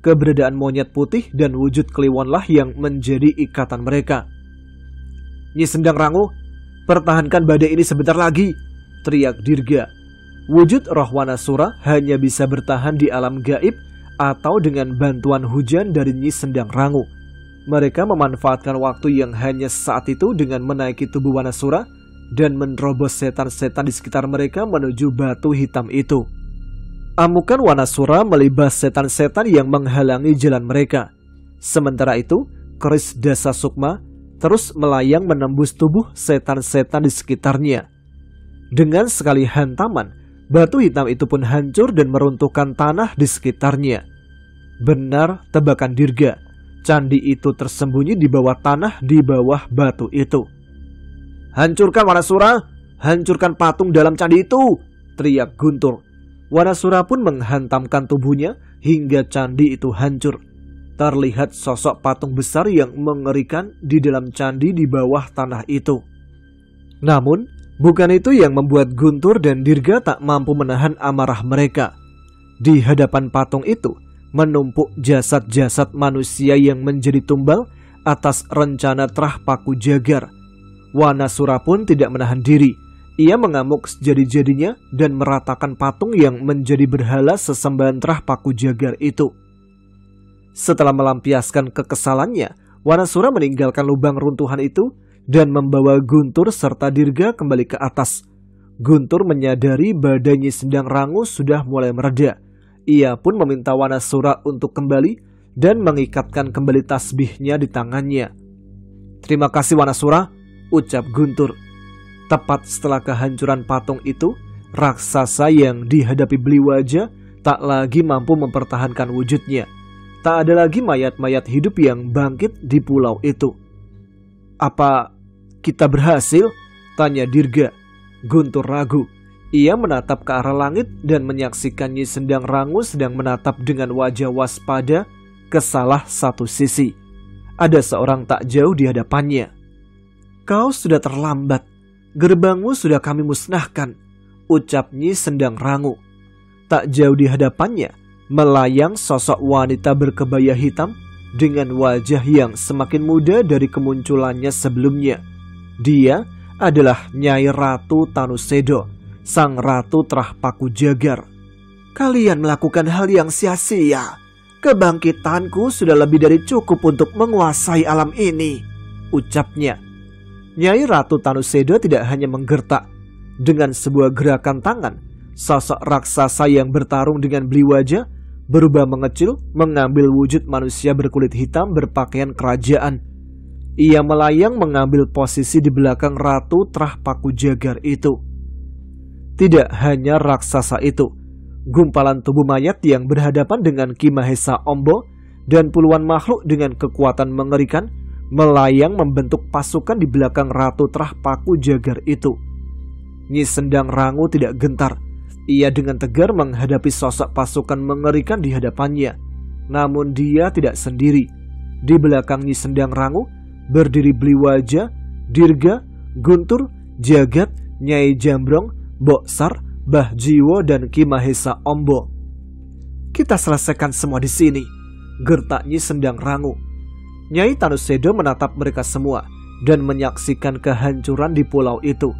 Keberadaan monyet putih dan wujud kliwonlah yang menjadi ikatan mereka. Nyi Sendang Rangu, pertahankan badai ini sebentar lagi, teriak Dirga. Wujud roh Wanasura hanya bisa bertahan di alam gaib atau dengan bantuan hujan dari Nyi Sendang Rangu. Mereka memanfaatkan waktu yang hanya saat itu dengan menaiki tubuh Wanasura dan menerobos setan-setan di sekitar mereka menuju batu hitam itu. Amukan Wanasura melibas setan-setan yang menghalangi jalan mereka. Sementara itu, keris Dasa Sukma terus melayang menembus tubuh setan-setan di sekitarnya. Dengan sekali hantaman, batu hitam itu pun hancur dan meruntuhkan tanah di sekitarnya. Benar tebakan Dirga. Candi itu tersembunyi di bawah tanah di bawah batu itu. Hancurkan Wanasura, hancurkan patung dalam candi itu, teriak Guntur. Wanasura pun menghantamkan tubuhnya hingga candi itu hancur. Terlihat sosok patung besar yang mengerikan di dalam candi di bawah tanah itu. Namun, bukan itu yang membuat Guntur dan Dirga tak mampu menahan amarah mereka. Di hadapan patung itu, menumpuk jasad-jasad manusia yang menjadi tumbal atas rencana Trah Paku Jagar. Wanasura pun tidak menahan diri. Ia mengamuk sejadi-jadinya dan meratakan patung yang menjadi berhala sesembahan terah paku jagar itu. Setelah melampiaskan kekesalannya, Wanasura meninggalkan lubang runtuhan itu dan membawa Guntur serta Dirga kembali ke atas. Guntur menyadari badan Nyi Sendang Rangu sudah mulai mereda. Ia pun meminta Wanasura untuk kembali dan mengikatkan kembali tasbihnya di tangannya. "Terima kasih Wanasura," ucap Guntur. Tepat setelah kehancuran patung itu, raksasa yang dihadapi Bliwaja tak lagi mampu mempertahankan wujudnya. Tak ada lagi mayat-mayat hidup yang bangkit di pulau itu. "Apa kita berhasil?" tanya Dirga. Guntur ragu. Ia menatap ke arah langit dan menyaksikan Nyi Sendang Rangu sedang menatap dengan wajah waspada ke salah satu sisi. Ada seorang tak jauh di hadapannya. "Kau sudah terlambat. Gerbangmu sudah kami musnahkan," ucap Nyi Sendang Rangu. Tak jauh di hadapannya melayang sosok wanita berkebaya hitam dengan wajah yang semakin muda dari kemunculannya sebelumnya. Dia adalah Nyai Ratu Tanusedo, sang ratu terah paku jagar. "Kalian melakukan hal yang sia-sia. Kebangkitanku sudah lebih dari cukup untuk menguasai alam ini," ucapnya. Nyai Ratu Tanusedo tidak hanya menggertak. Dengan sebuah gerakan tangan, sosok raksasa yang bertarung dengan Bliwaja berubah mengecil, mengambil wujud manusia berkulit hitam berpakaian kerajaan. Ia melayang mengambil posisi di belakang Ratu Terah Paku Jagar itu. Tidak hanya raksasa itu, gumpalan tubuh mayat yang berhadapan dengan Ki Mahesa Ombo dan puluhan makhluk dengan kekuatan mengerikan melayang membentuk pasukan di belakang Ratu Terah Paku Jagar itu. Nyi Sendang Rangu tidak gentar. Ia dengan tegar menghadapi sosok pasukan mengerikan di hadapannya. Namun dia tidak sendiri. Di belakang Nyi Sendang Rangu berdiri Bliwaja, Dirga, Guntur, Jagat, Nyai Jambrong, Boksar, Bah Jiwo, dan Ki Mahesa Ombo. "Kita selesaikan semua di sini," gertak Nyi Sendang Rangu. Nyai Tanusedo menatap mereka semua dan menyaksikan kehancuran di pulau itu.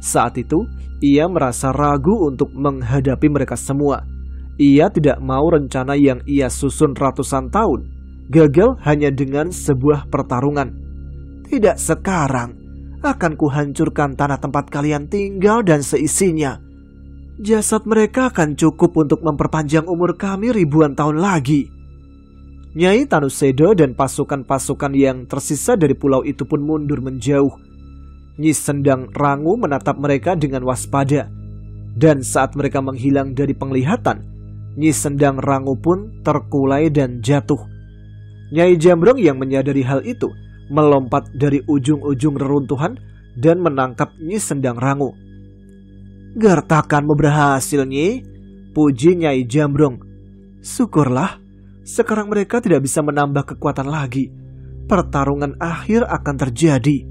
Saat itu, ia merasa ragu untuk menghadapi mereka semua. Ia tidak mau rencana yang ia susun ratusan tahun gagal hanya dengan sebuah pertarungan. "Tidak sekarang, akan kuhancurkan tanah tempat kalian tinggal dan seisinya. Jasad mereka akan cukup untuk memperpanjang umur kami ribuan tahun lagi." Nyai Tanusedo dan pasukan-pasukan yang tersisa dari pulau itu pun mundur menjauh. Nyi Sendang Rangu menatap mereka dengan waspada. Dan saat mereka menghilang dari penglihatan, Nyi Sendang Rangu pun terkulai dan jatuh. Nyai Jambrong yang menyadari hal itu melompat dari ujung-ujung reruntuhan dan menangkap Nyi Sendang Rangu. "Gertakanmu berhasil, Nyi," puji Nyai Jambrong. "Syukurlah, sekarang mereka tidak bisa menambah kekuatan lagi. Pertarungan akhir akan terjadi,"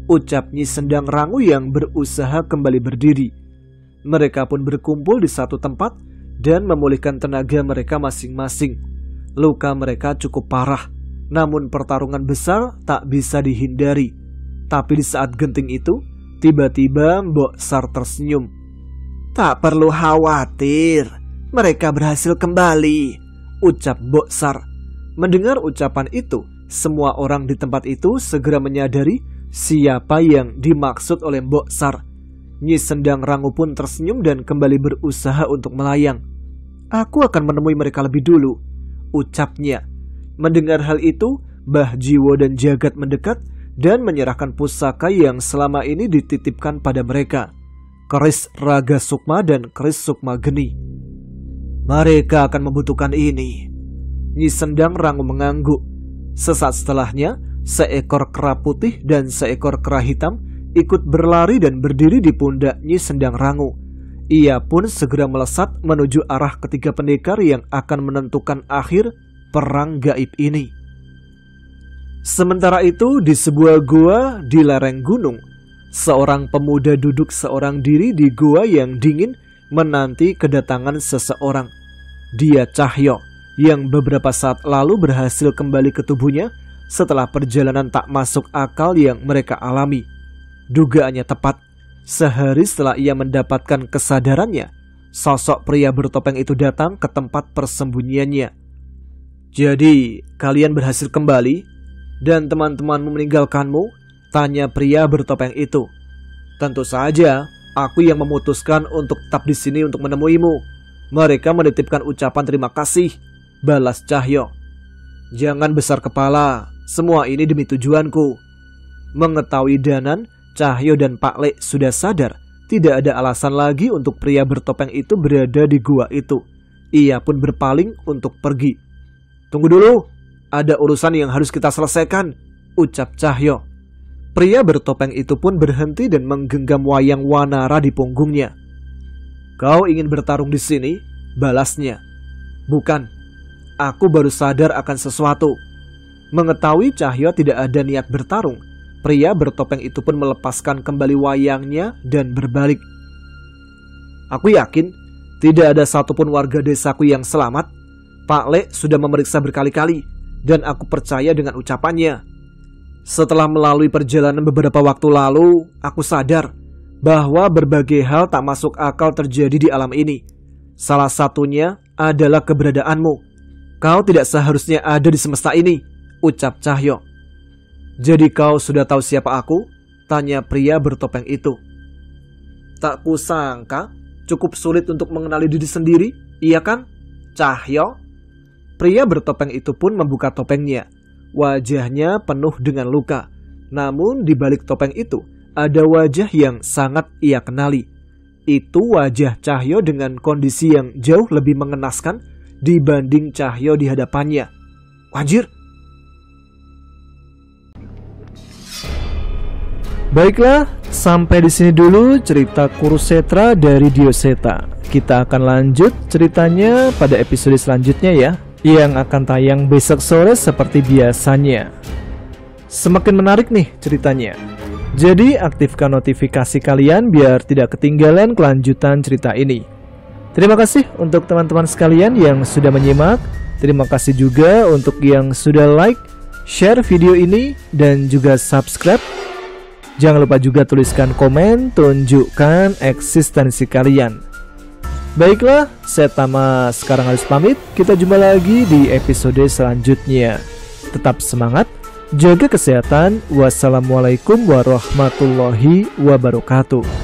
ucap Nyi Sendang Rangu yang berusaha kembali berdiri. Mereka pun berkumpul di satu tempat dan memulihkan tenaga mereka masing-masing. Luka mereka cukup parah, namun pertarungan besar tak bisa dihindari. Tapi di saat genting itu, tiba-tiba Boksar tersenyum. "Tak perlu khawatir, mereka berhasil kembali," ucap Boksar. Mendengar ucapan itu, semua orang di tempat itu segera menyadari siapa yang dimaksud oleh Boksar. Nyi Sendang Rangu pun tersenyum dan kembali berusaha untuk melayang. "Aku akan menemui mereka lebih dulu," ucapnya. Mendengar hal itu, Bah Jiwo dan Jagat mendekat dan menyerahkan pusaka yang selama ini dititipkan pada mereka, keris Raga Sukma dan keris Sukma Geni. "Mereka akan membutuhkan ini." Nyi Sendang Rangu mengangguk. Sesaat setelahnya, seekor kera putih dan seekor kera hitam ikut berlari dan berdiri di pundak Nyi Sendang Rangu. Ia pun segera melesat menuju arah ketiga pendekar yang akan menentukan akhir perang gaib ini. Sementara itu, di sebuah gua di lereng gunung, seorang pemuda duduk seorang diri di gua yang dingin menanti kedatangan seseorang. Dia Cahyo, yang beberapa saat lalu berhasil kembali ke tubuhnya setelah perjalanan tak masuk akal yang mereka alami. Dugaannya tepat. Sehari setelah ia mendapatkan kesadarannya, sosok pria bertopeng itu datang ke tempat persembunyiannya. "Jadi, kalian berhasil kembali dan teman-temanmu meninggalkanmu?" tanya pria bertopeng itu. "Tentu saja, aku yang memutuskan untuk tetap di sini untuk menemuimu. Mereka menitipkan ucapan terima kasih," balas Cahyo. "Jangan besar kepala, semua ini demi tujuanku." Mengetahui Danan, Cahyo dan Pak Le sudah sadar tidak ada alasan lagi untuk pria bertopeng itu berada di gua itu. Ia pun berpaling untuk pergi. "Tunggu dulu, ada urusan yang harus kita selesaikan," ucap Cahyo. Pria bertopeng itu pun berhenti dan menggenggam wayang wanara di punggungnya. "Kau ingin bertarung di sini?" balasnya. "Bukan, aku baru sadar akan sesuatu." Mengetahui Cahyo tidak ada niat bertarung, pria bertopeng itu pun melepaskan kembali wayangnya dan berbalik. "Aku yakin tidak ada satupun warga desaku yang selamat. Pak Le sudah memeriksa berkali-kali dan aku percaya dengan ucapannya. Setelah melalui perjalanan beberapa waktu lalu, aku sadar bahwa berbagai hal tak masuk akal terjadi di alam ini. Salah satunya adalah keberadaanmu. Kau tidak seharusnya ada di semesta ini," ucap Cahyo. "Jadi kau sudah tahu siapa aku?" tanya pria bertopeng itu. "Tak kusangka cukup sulit untuk mengenali diri sendiri, iya kan, Cahyo?" Pria bertopeng itu pun membuka topengnya. Wajahnya penuh dengan luka. Namun di balik topeng itu ada wajah yang sangat ia kenali. Itu wajah Cahyo dengan kondisi yang jauh lebih mengenaskan dibanding Cahyo di hadapannya. "Wajir!" Baiklah, sampai di sini dulu cerita Kurusetra dari Dioseta. Kita akan lanjut ceritanya pada episode selanjutnya ya, yang akan tayang besok sore seperti biasanya. Semakin menarik nih ceritanya. Jadi aktifkan notifikasi kalian biar tidak ketinggalan kelanjutan cerita ini. Terima kasih untuk teman-teman sekalian yang sudah menyimak. Terima kasih juga untuk yang sudah like, share video ini, dan juga subscribe. Jangan lupa juga tuliskan komen, tunjukkan eksistensi kalian. Baiklah, saya Tama sekarang harus pamit. Kita jumpa lagi di episode selanjutnya. Tetap semangat, jaga kesehatan. Wassalamualaikum warahmatullahi wabarakatuh.